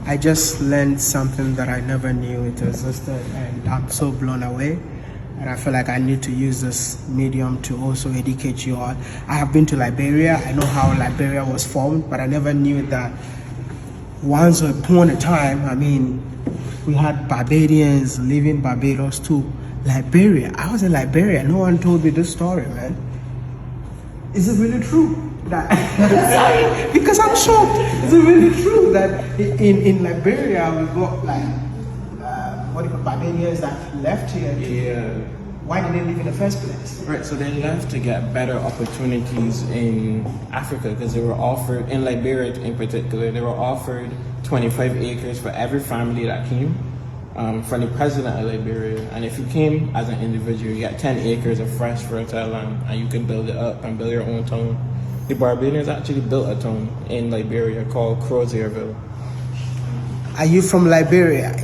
I just learned something that I never knew it existed, and I'm so blown away. And I feel like I need to use this medium to also educate you all. I have been to Liberia. I know how Liberia was formed, but I never knew that once upon a time, I mean, we had Barbadians leaving Barbados to Liberia. I was in Liberia. No one told me this story, man. Is it really true? That because I'm shocked. Is it really true that in Liberia we got like what do you call Barbadians that left here? Yeah. Why did they leave in the first place? Right, so they left to get better opportunities in Africa because they were offered, in Liberia in particular, they were offered 25 acres for every family that came from the president of Liberia. And if you came as an individual, you got 10 acres of fresh, fertile land and you can build it up and build your own town. The Barbadians actually built a town in Liberia called Crozierville. Are you from Liberia?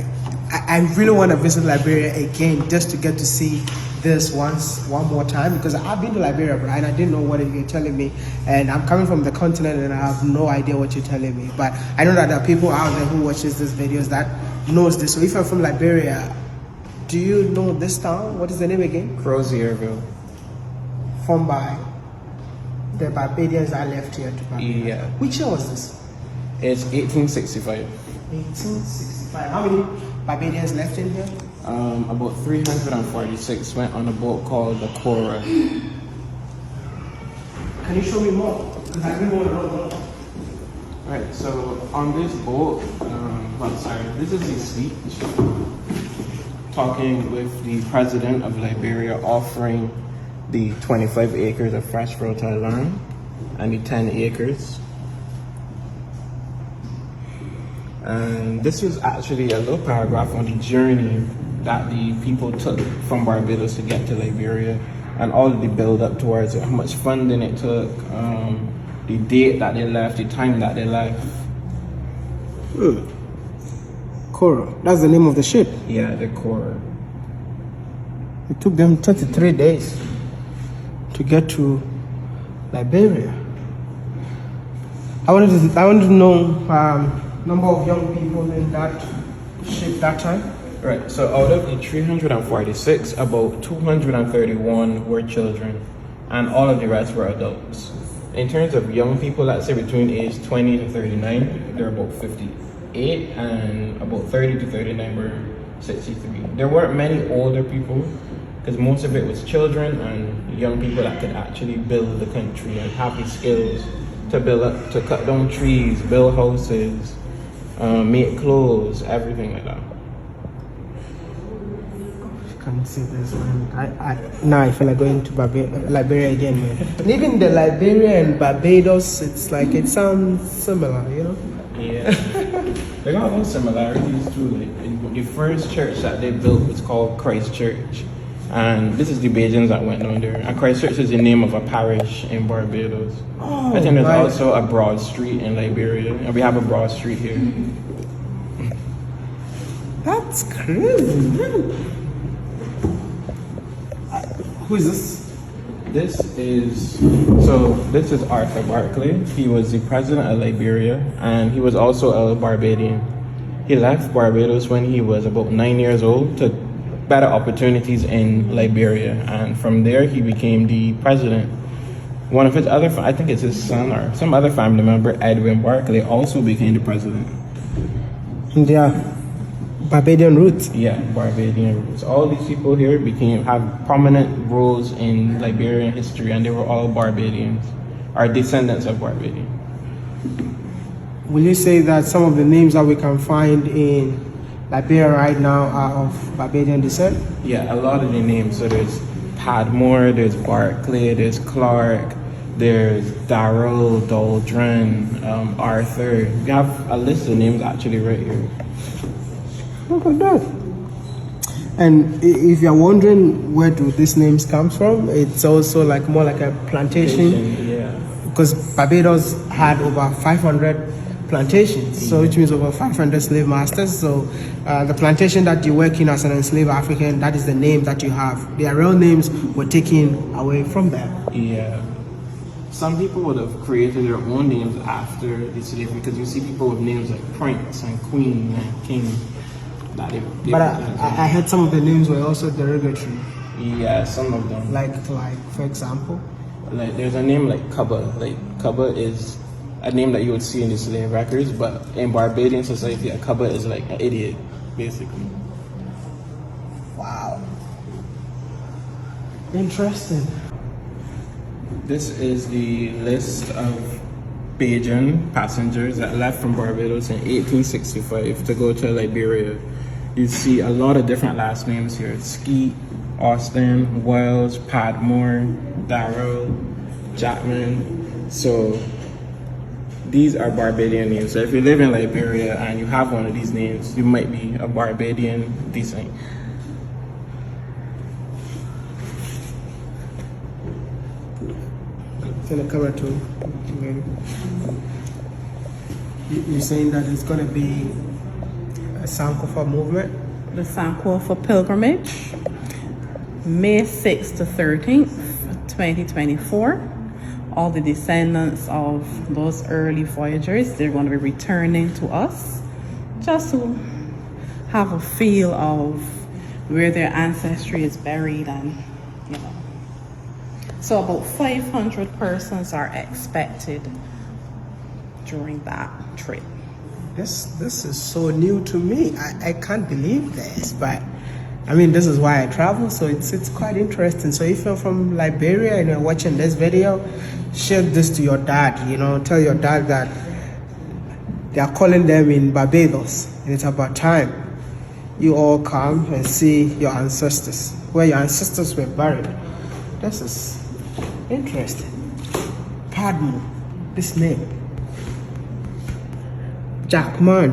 I really want to visit Liberia again just to get to see this one more time, because I've been to Liberia, Brian. I didn't know what you're telling me, and I'm coming from the continent and I have no idea what you're telling me. But I know that there are people out there who watches these videos that knows this. So if you're from Liberia, do you know this town? What is the name again? Crozierville. Formed by the Barbadians that left here to Barbados. Yeah. Which year was this? It's 1865. 1865. How many Barbadians left in here? About 346 went on a boat called the Cora. Can you show me more? Because I really want to know more. Right, so on this boat, this is his speech talking with the president of Liberia, offering the 25 acres of fresh fertile land and the 10 acres. And this was actually a little paragraph on the journey that the people took from Barbados to get to Liberia and all of the build up towards it, how much funding it took, the date that they left, the time that they left. Cora, that's the name of the ship. Yeah, the Cora. It took them 33 days to get to Liberia. I wanted to know number of young people in that ship that time. Right, so out of the 346, about 231 were children, and all of the rest were adults. In terms of young people, let's say between age 20 to 39, there were about 58, and about 30 to 39 were 63. There weren't many older people, because most of it was children and young people that could actually build the country and have the skills to build up, to cut down trees, build houses, make clothes, everything like that. Can't see this, man. Now I feel like going to Liberia again, man. And even the Liberia and Barbados, it's like it sounds similar, you know? Yeah, they got those similarities too. Like the first church that they built was called Christ Church, and this is the Bajans that went down there. And Christ Church is the name of a parish in Barbados. Oh, I think there's right. also a Broad Street in Liberia, and we have a Broad Street here. That's crazy, man. Who is this? This is Arthur Barclay. He was the president of Liberia, and he was also a Barbadian. He left Barbados when he was about 9 years old to better opportunities in Liberia, and from there he became the president. One of his other, I think it's his son or some other family member, Edwin Barclay, also became the president. India. Barbadian roots. Yeah, Barbadian roots. All these people here have prominent roles in Liberian history, and they were all Barbadians, or descendants of Barbadians. Will you say that some of the names that we can find in Liberia right now are of Barbadian descent? Yeah, a lot of the names. So there's Padmore, there's Barclay, there's Clark, there's Darrell, Doldren, Arthur. We have a list of names actually right here. Look at that. And if you're wondering where do these names come from, it's also like more like a plantation. Yeah. Because Barbados had over 500 plantations, so which means over 500 slave masters. So the plantation that you work in as an enslaved African, that is the name that you have. Their real names were taken away from them. Yeah. some people would have created their own names after the slavery, because you see people with names like Prince and Queen and King. That they But I heard some of the names were also derogatory. yeah, some of them. Like for example. Like there's a name like Cubba. Like Cubba is a name that you would see in the slave records, but in Barbadian society, a Cubba is like an idiot, basically. Wow. Interesting. This is the list of Bajan passengers that left from Barbados in 1865 to go to Liberia. You see a lot of different last names here. Skeet, Austin, Wells, Padmore, Darrell, Jackman. So these are Barbadian names. So if you live in Liberia and you have one of these names, you might be a Barbadian descent. In the cover too. You're saying that it's going to be a Sankofa movement? The Sankofa pilgrimage, May 6th to 13th, 2024. All the descendants of those early voyagers, they're going to be returning to us just to have a feel of where their ancestry is buried, and you know. So about 500 persons are expected during that trip. This is so new to me. I can't believe this, but I mean, this is why I travel, so it's quite interesting. So if you're from Liberia and you're watching this video, share this to your dad. You know, tell your dad that they are calling them in Barbados, and it's about time you all come and see your ancestors, where your ancestors were buried. This is interesting. Padmo, this name. Jackman.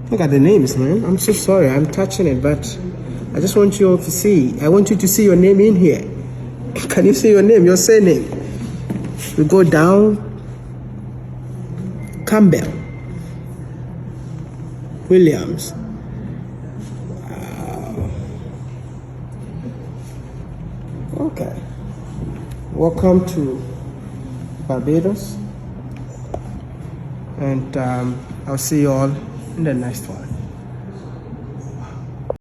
Look at the names, man. I'm so sorry. I'm touching it, but I just want you all to see. I want you to see your name in here. Can you see your name, your surname? We go down. Campbell. Williams. Okay. Welcome to Barbados. And I'll see you all in the next one.